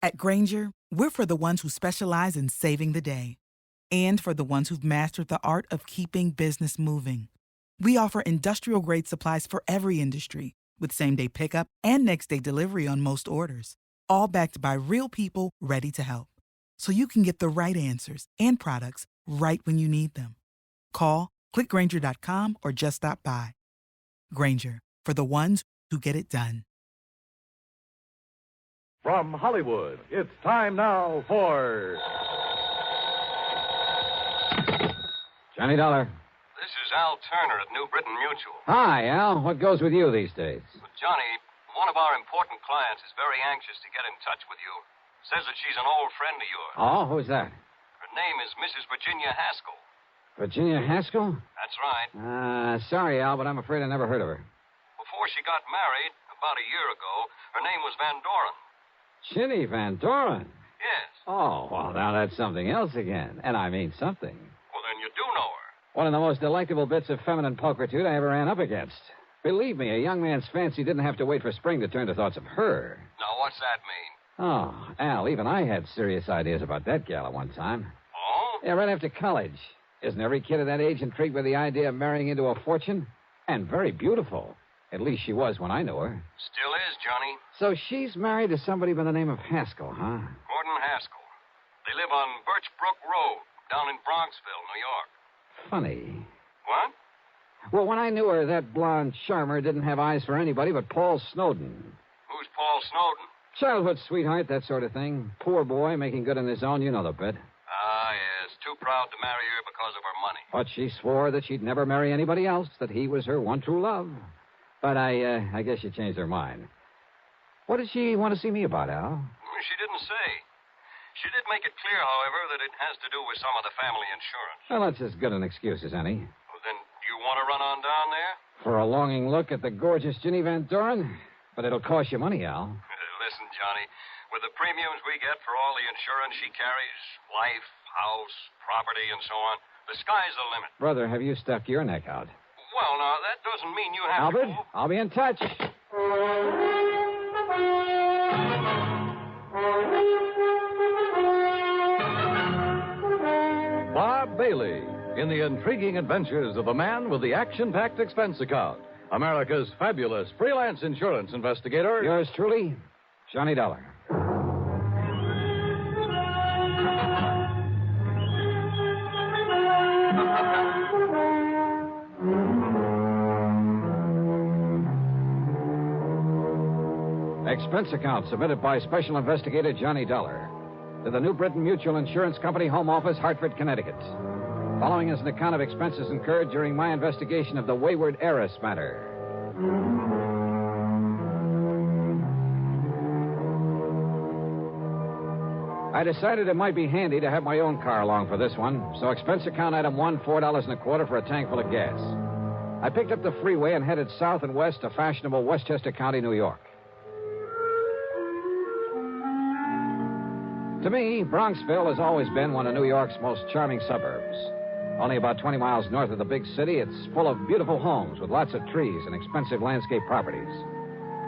At Granger, we're for the ones who specialize in saving the day and for the ones who've mastered the art of keeping business moving. We offer industrial-grade supplies for every industry with same-day pickup and next-day delivery on most orders, all backed by real people ready to help. So you can get the right answers and products right when you need them. Call, clickgranger.com, or just stop by. Granger, for the ones who get it done. From Hollywood, it's time now for... Johnny Dollar. This is Al Turner at New Britain Mutual. Hi, Al. What goes with you these days? Well, Johnny, one of our important clients is very anxious to get in touch with you. Says that she's an old friend of yours. Oh, who's that? Her name is Mrs. Virginia Haskell. Virginia Haskell? That's right. Sorry, Al, but I'm afraid I never heard of her. Before she got married, about a year ago, her name was Van Doren. Ginny Van Doren? Yes. Oh, well, now that's something else again. And I mean something. Well, then you do know her. One of the most delectable bits of feminine pulchritude I ever ran up against. Believe me, a young man's fancy didn't have to wait for spring to turn to thoughts of her. Now, what's that mean? Oh, Al, even I had serious ideas about that gal at one time. Oh? Yeah, right after college. Isn't every kid at that age intrigued with the idea of marrying into a fortune? And very beautiful. At least she was when I knew her. Still is, Johnny. So she's married to somebody by the name of Haskell, huh? Gordon Haskell. They live on Birch Brook Road, down in Bronxville, New York. Funny. What? Well, when I knew her, that blonde charmer didn't have eyes for anybody but Paul Snowden. Who's Paul Snowden? Childhood sweetheart, that sort of thing. Poor boy, making good on his own, you know the bit. Ah, yes. Too proud to marry her because of her money. But she swore that she'd never marry anybody else, that he was her one true love. But I guess she changed her mind. What did she want to see me about, Al? She didn't say. She did make it clear, however, that it has to do with some of the family insurance. Well, that's as good an excuse as any. Well, then you want to run on down there? For a longing look at the gorgeous Ginny Van Doren? But it'll cost you money, Al. Listen, Johnny, with the premiums we get for all the insurance she carries, life, house, property, and so on, the sky's the limit. Brother, have you stuck your neck out? Well, now, that doesn't mean you have Albert, to... I'll be in touch. Bob Bailey in the intriguing adventures of the man with the action-packed expense account. America's fabulous freelance insurance investigator. Yours truly, Johnny Dollar. Expense account submitted by Special Investigator Johnny Dollar to the New Britain Mutual Insurance Company Home Office, Hartford, Connecticut. Following is an account of expenses incurred during my investigation of the Wayward Heiress matter. I decided it might be handy to have my own car along for this one, so expense account item 1, $4.25 for a tank full of gas. I picked up the freeway and headed south and west to fashionable Westchester County, New York. To me, Bronxville has always been one of New York's most charming suburbs. Only about 20 miles north of the big city, it's full of beautiful homes with lots of trees and expensive landscape properties.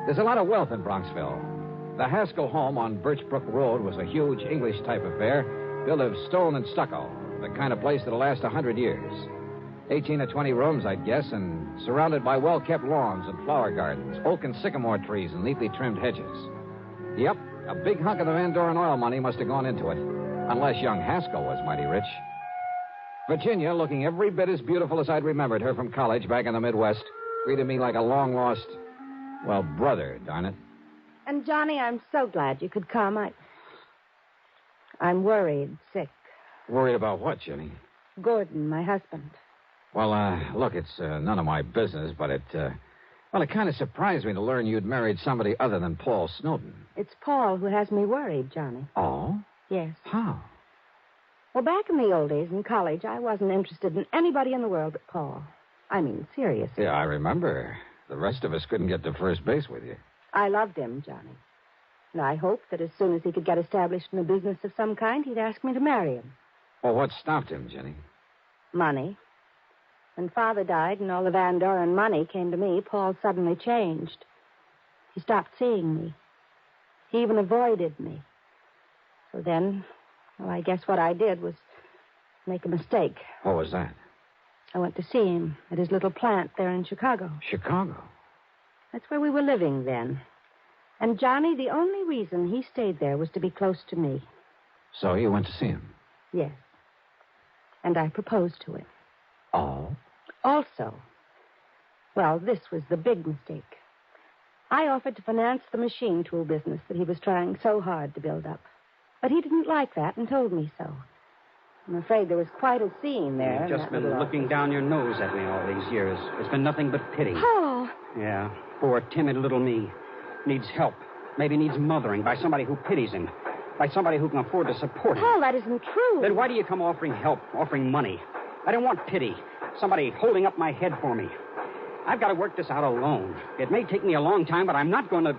There's a lot of wealth in Bronxville. The Haskell home on Birch Brook Road was a huge English-type affair, built of stone and stucco, the kind of place that'll last 100 years. 18 or 20 rooms, I'd guess, and surrounded by well-kept lawns and flower gardens, oak and sycamore trees, and neatly trimmed hedges. Yep, a big hunk of the Van Doren oil money must have gone into it, unless young Haskell was mighty rich. Virginia, looking every bit as beautiful as I'd remembered her from college back in the Midwest, greeted me like a long-lost, well, brother, darn it. And, Johnny, I'm so glad you could come. I'm worried, sick. Worried about what, Jenny? Gordon, my husband. Well, look, it's none of my business, but it kind of surprised me to learn you'd married somebody other than Paul Snowden. It's Paul who has me worried, Johnny. Oh? Yes. How? Well, back in the old days in college, I wasn't interested in anybody in the world but Paul. I mean, seriously. Yeah, I remember. The rest of us couldn't get to first base with you. I loved him, Johnny. And I hoped that as soon as he could get established in a business of some kind, he'd ask me to marry him. Well, what stopped him, Jenny? Money. When Father died and all the Van Doren money came to me, Paul suddenly changed. He stopped seeing me. He even avoided me. So then, well, I guess what I did was make a mistake. What was that? I went to see him at his little plant there in Chicago. Chicago? That's where we were living then. And Johnny, the only reason he stayed there was to be close to me. So you went to see him? Yes. And I proposed to him. Oh? Also, well, this was the big mistake. I offered to finance the machine tool business that he was trying so hard to build up. But he didn't like that and told me so. I'm afraid there was quite a scene there. You've just been looking down your nose at me all these years. It's been nothing but pity. Paul! Yeah, poor, timid little me. Needs help. Maybe needs mothering by somebody who pities him. By somebody who can afford to support him. Paul, that isn't true. Then why do you come offering help, offering money? I don't want pity. Somebody holding up my head for me. I've got to work this out alone. It may take me a long time, but I'm not going to...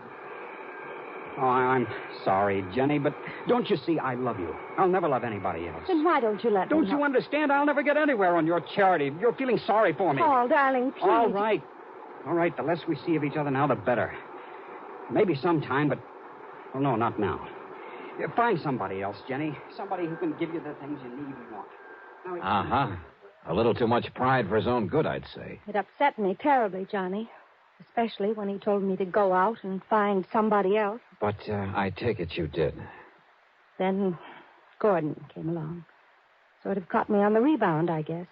Oh, I'm sorry, Jenny, but don't you see I love you? I'll never love anybody else. Then why don't you let me Don't help? you understand? I'll never get anywhere on your charity. You're feeling sorry for me. Paul, darling, please. All right. All right, the less we see of each other now, the better. Maybe sometime, but... Well, no, not now. Find somebody else, Jenny. Somebody who can give you the things you need and want. Uh-huh. A little too much pride for his own good, I'd say. It upset me terribly, Johnny. Especially when he told me to go out and find somebody else. But I take it you did. Then Gordon came along. Sort of caught me on the rebound, I guess.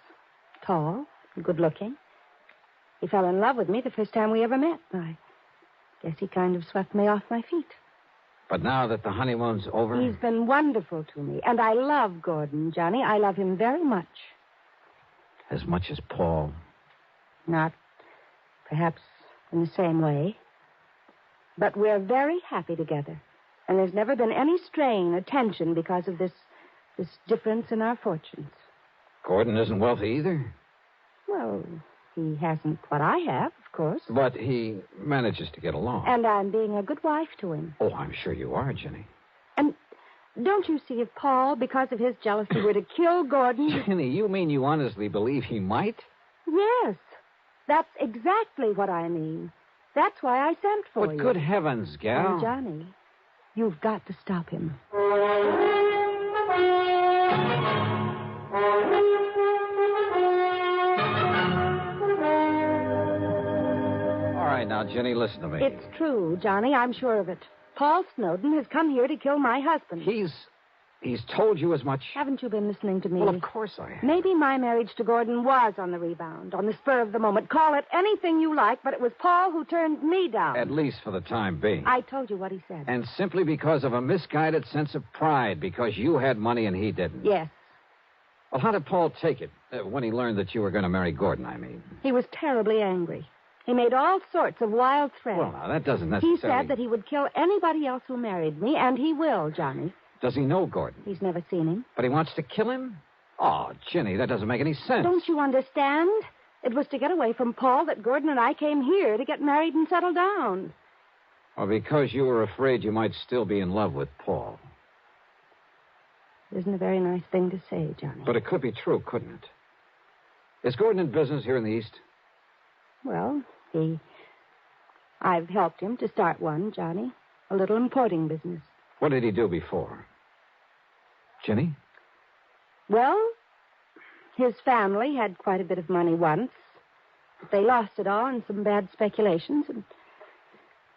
Tall, good-looking. He fell in love with me the first time we ever met. I guess he kind of swept me off my feet. But now that the honeymoon's over... He's been wonderful to me. And I love Gordon, Johnny. I love him very much. As much as Paul? Not perhaps in the same way. But we're very happy together. And there's never been any strain or tension because of this difference in our fortunes. Gordon isn't wealthy either? Well, he hasn't what I have, of course. But he manages to get along. And I'm being a good wife to him. Oh, I'm sure you are, Jenny. And don't you see if Paul, because of his jealousy, were to kill Gordon... Jenny, you mean you honestly believe he might? Yes. That's exactly what I mean. That's why I sent for you. But good heavens, gal. And Johnny, you've got to stop him. All right, now, Jenny, listen to me. It's true, Johnny. I'm sure of it. Paul Snowden has come here to kill my husband. He's told you as much? Haven't you been listening to me? Well, of course I have. Maybe my marriage to Gordon was on the rebound, on the spur of the moment. Call it anything you like, but it was Paul who turned me down. At least for the time being. I told you what he said. And simply because of a misguided sense of pride, because you had money and he didn't. Yes. Well, how did Paul take it when he learned that you were going to marry Gordon, I mean? He was terribly angry. He made all sorts of wild threats. Well, now, that doesn't necessarily... He said that he would kill anybody else who married me, and he will, Johnny. Does he know Gordon? He's never seen him. But he wants to kill him? Oh, Jenny, that doesn't make any sense. Don't you understand? It was to get away from Paul that Gordon and I came here to get married and settle down. Or because you were afraid you might still be in love with Paul. It isn't a very nice thing to say, Johnny. But it could be true, couldn't it? Is Gordon in business here in the East? Well, I've helped him to start one, Johnny. A little importing business. What did he do before? Jenny? Well, his family had quite a bit of money once. But they lost it all in some bad speculations. And,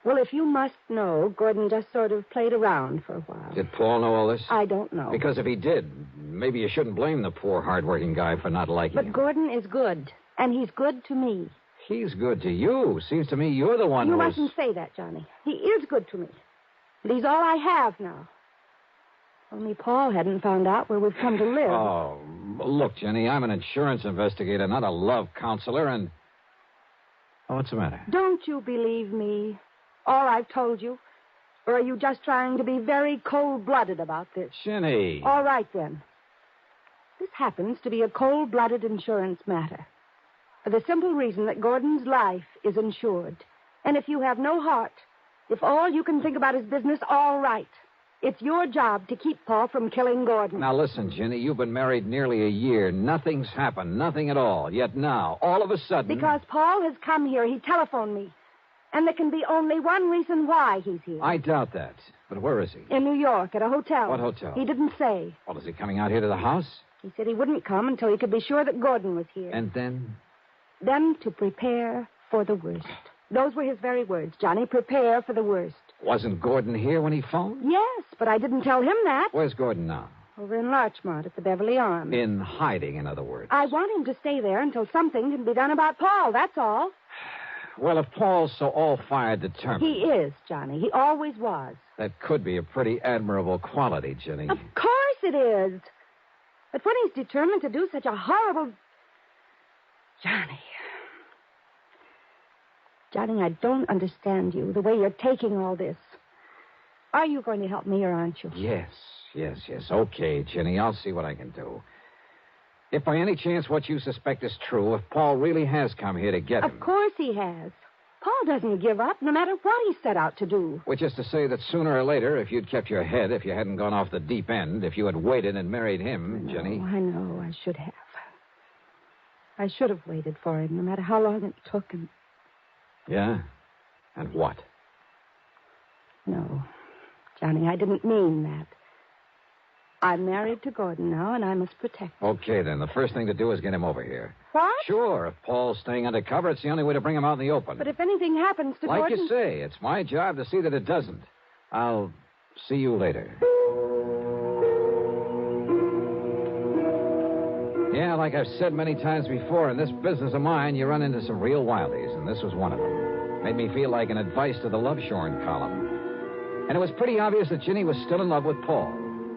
well, if you must know, Gordon just sort of played around for a while. Did Paul know all this? I don't know. Because if he did, maybe you shouldn't blame the poor, hard-working guy for not liking him. But Gordon is good, and he's good to me. He's good to you. Seems to me you're the one You who mustn't say that, Johnny. He is good to me. And he's all I have now. Only Paul hadn't found out where we've come to live. Oh, look, Jenny, I'm an insurance investigator, not a love counselor, and... Oh, what's the matter? Don't you believe me? All I've told you? Or are you just trying to be very cold-blooded about this? Jenny. All right, then. This happens to be a cold-blooded insurance matter. For the simple reason that Gordon's life is insured. And if you have no heart, if all you can think about is business, all right. It's your job to keep Paul from killing Gordon. Now, listen, Jenny, you've been married nearly a year. Nothing's happened, nothing at all. Yet now, all of a sudden... Because Paul has come here. He telephoned me. And there can be only one reason why he's here. I doubt that. But where is he? In New York, at a hotel. What hotel? He didn't say. Well, is he coming out here to the house? He said he wouldn't come until he could be sure that Gordon was here. And then? Then to prepare for the worst. Those were his very words, Johnny. Prepare for the worst. Wasn't Gordon here when he phoned? Yes, but I didn't tell him that. Where's Gordon now? Over in Larchmont at the Beverly Arms. In hiding, in other words. I want him to stay there until something can be done about Paul, that's all. Well, if Paul's so all-fired determined... He is, Johnny. He always was. That could be a pretty admirable quality, Jenny. Of course it is. But when he's determined to do such a horrible... Johnny, I don't understand you, the way you're taking all this. Are you going to help me or aren't you? Yes. Okay, Jenny, I'll see what I can do. If by any chance what you suspect is true, if Paul really has come here to get him... Of course he has. Paul doesn't give up, no matter what he set out to do. Which is to say that sooner or later, if you'd kept your head, if you hadn't gone off the deep end, if you had waited and married him, Jenny... I know, I should have. I should have waited for him, no matter how long it took. And... Yeah? And what? No, Johnny, I didn't mean that. I'm married to Gordon now, and I must protect him. Okay, then. The first thing to do is get him over here. What? Sure. If Paul's staying undercover, it's the only way to bring him out in the open. But if anything happens to Like Gordon... you say, it's my job to see that it doesn't. I'll see you later. Yeah, like I've said many times before, in this business of mine, you run into some real wildies, and this was one of them. Made me feel like an advice to the Love Shorn column. And it was pretty obvious that Ginny was still in love with Paul.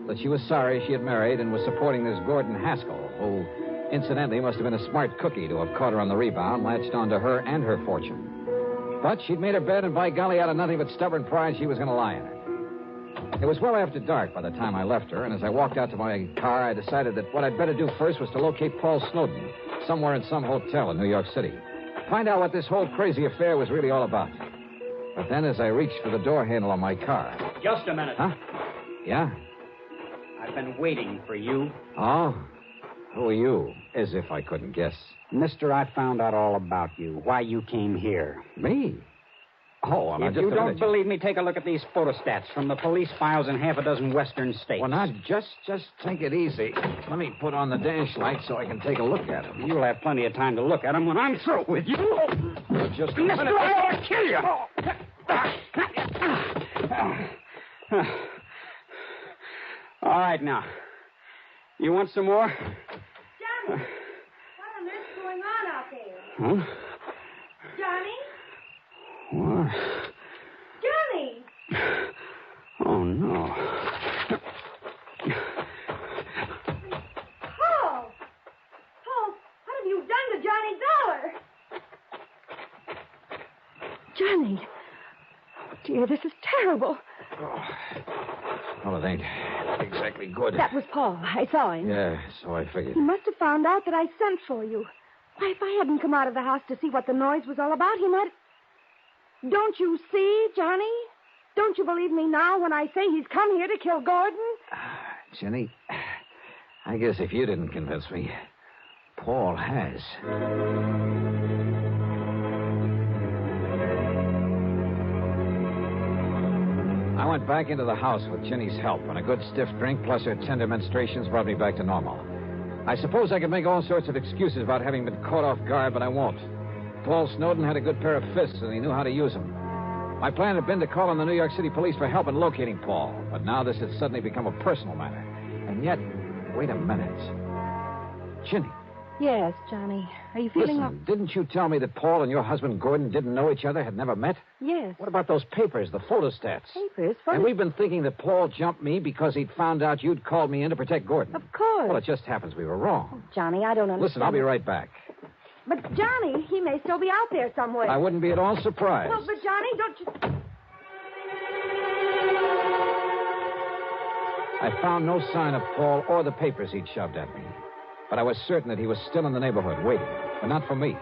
That she was sorry she had married and was supporting this Gordon Haskell, who, incidentally, must have been a smart cookie to have caught her on the rebound, latched onto her and her fortune. But she'd made her bed, and by golly, out of nothing but stubborn pride, she was going to lie in it. It was well after dark by the time I left her, and as I walked out to my car, I decided that what I'd better do first was to locate Paul Snowden, somewhere in some hotel in New York City. Find out what this whole crazy affair was really all about. But then as I reached for the door handle on my car... Just a minute. Huh? Yeah? I've been waiting for you. Oh? Who are you? As if I couldn't guess. Mister, I found out all about you, why you came here. Me? Oh, well, If you don't believe me, take a look at these photostats from the police files in half a dozen western states. Well, now, just take it easy. Let me put on the dash light so I can take a look at them. You'll have plenty of time to look at them when I'm through with you. Just a Mister, minute. I ought to kill you. All right, now. You want some more? Johnny, what on earth's going on out there? Huh? Johnny? What? Johnny! Oh, no. Paul! Paul, what have you done to Johnny Dollar? Johnny! Oh, dear, this is terrible. Well, it ain't exactly good. That was Paul. I saw him. Yeah, so I figured. He must have found out that I sent for you. Why, if I hadn't come out of the house to see what the noise was all about, he might... Don't you see, Johnny? Don't you believe me now when I say he's come here to kill Gordon? Jenny, I guess if you didn't convince me, Paul has. I went back into the house with Jenny's help, and a good stiff drink plus her tender menstruations brought me back to normal. I suppose I could make all sorts of excuses about having been caught off guard, but I won't. Paul Snowden had a good pair of fists, and he knew how to use them. My plan had been to call on the New York City police for help in locating Paul, but now this had suddenly become a personal matter. And yet, wait a minute. Ginny. Yes, Johnny. Are you feeling... Listen, didn't you tell me that Paul and your husband Gordon didn't know each other, had never met? Yes. What about those papers, the photostats? Papers? And we've been thinking that Paul jumped me because he'd found out you'd called me in to protect Gordon. Of course. Well, it just happens we were wrong. Johnny, I don't understand. Listen, I'll be right back. But, Johnny, he may still be out there somewhere. I wouldn't be at all surprised. Well, but, Johnny, don't you... I found no sign of Paul or the papers he'd shoved at me. But I was certain that he was still in the neighborhood, waiting. But not for me.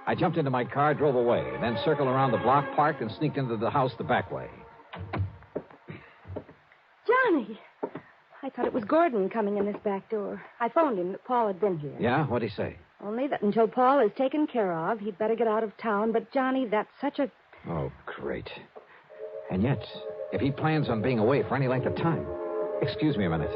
I jumped into my car, drove away, then circled around the block, parked, and sneaked into the house the back way. Johnny! I thought it was Gordon coming in this back door. I phoned him that Paul had been here. Yeah? What'd he say? Only that until Paul is taken care of, he'd better get out of town. But, Johnny, that's such a... Oh, great. And yet, if he plans on being away for any length of time... Excuse me a minute.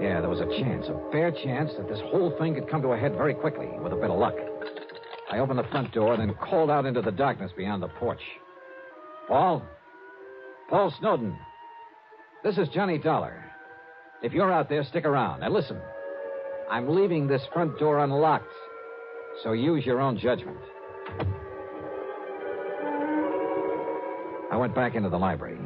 Yeah, there was a chance, a bare chance, that this whole thing could come to a head very quickly, with a bit of luck. I opened the front door, then called out into the darkness beyond the porch. Paul? Paul Snowden. This is Johnny Dollar. If you're out there, stick around. Now listen, I'm leaving this front door unlocked, so use your own judgment. I went back into the library.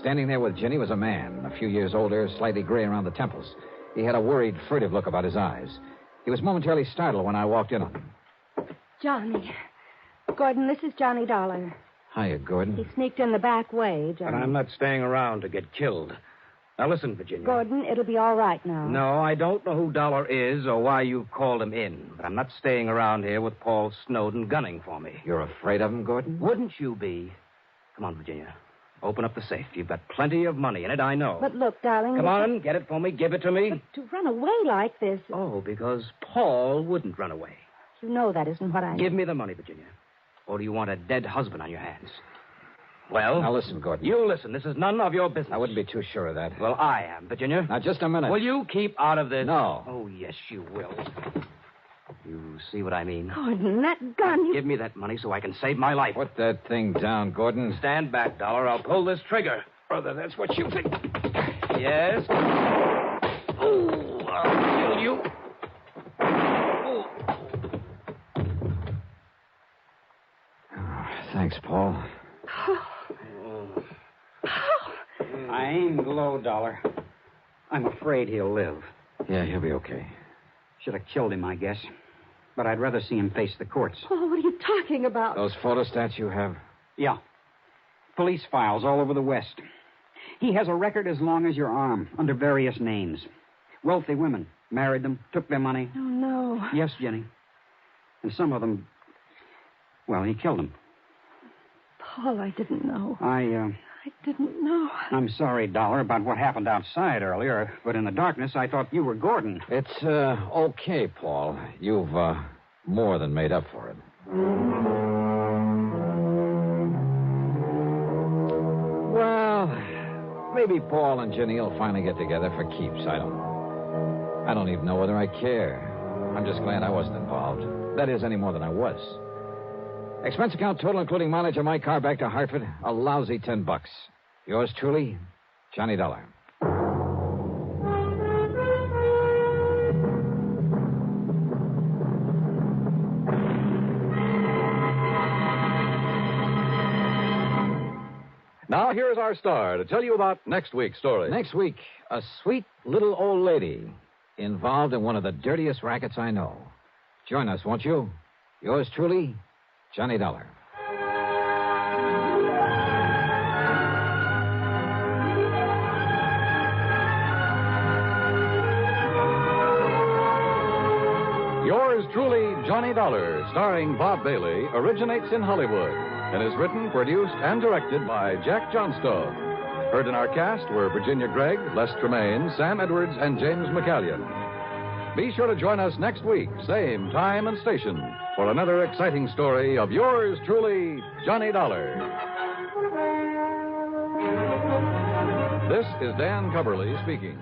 Standing there with Ginny was a man, a few years older, slightly gray around the temples. He had a worried, furtive look about his eyes. He was momentarily startled when I walked in on him. Johnny. Gordon, this is Johnny Dollar. Hiya, Gordon. He sneaked in the back way, Johnny. But I'm not staying around to get killed. Now, listen, Virginia. Gordon, it'll be all right now. No, I don't know who Dollar is or why you called him in, but I'm not staying around here with Paul Snowden gunning for me. You're afraid of him, Gordon? Wouldn't you be? Come on, Virginia. Open up the safe. You've got plenty of money in it, I know. But look, darling... Come on, get it for me. Give it to me. But to run away like this... Oh, because Paul wouldn't run away. You know that isn't what I... Give me the money, Virginia. Or do you want a dead husband on your hands? Well... Now listen, Gordon. You listen. This is none of your business. I wouldn't be too sure of that. Well, I am, Virginia. Now, just a minute. Will you keep out of this? No. Oh, yes, you will. You see what I mean? Gordon, that gun... Give me that money so I can save my life. Put that thing down, Gordon. Stand back, Dollar. I'll pull this trigger. Brother, that's what you think. Yes? Oh, I'll kill you. Oh. Oh, thanks, Paul. I aimed low, Dollar. I'm afraid he'll live. Yeah, he'll be okay. Should have killed him, I guess. But I'd rather see him face the courts. Oh, what are you talking about? Those photostats you have? Yeah. Police files all over the West. He has a record as long as your arm, under various names. Wealthy women. Married them, took their money. Oh, no. Yes, Jenny. And some of them... Well, he killed them. Paul, I didn't know. I didn't know. I'm sorry, Dollar, about what happened outside earlier, but in the darkness, I thought you were Gordon. It's, okay, Paul. You've, more than made up for it. Well, maybe Paul and Ginny will finally get together for keeps. I don't even know whether I care. I'm just glad I wasn't involved. That is, any more than I was. Expense account total, including mileage of my car back to Hartford, a lousy $10. Yours truly, Johnny Dollar. Now, here's our star to tell you about next week's story. Next week, a sweet little old lady involved in one of the dirtiest rackets I know. Join us, won't you? Yours truly, Johnny Dollar. Yours truly, Johnny Dollar, starring Bob Bailey, originates in Hollywood and is written, produced, and directed by Jack Johnstone. Heard in our cast were Virginia Gregg, Les Tremaine, Sam Edwards, and James McCallion. Be sure to join us next week, same time and station, for another exciting story of yours truly, Johnny Dollar. This is Dan Coverly speaking.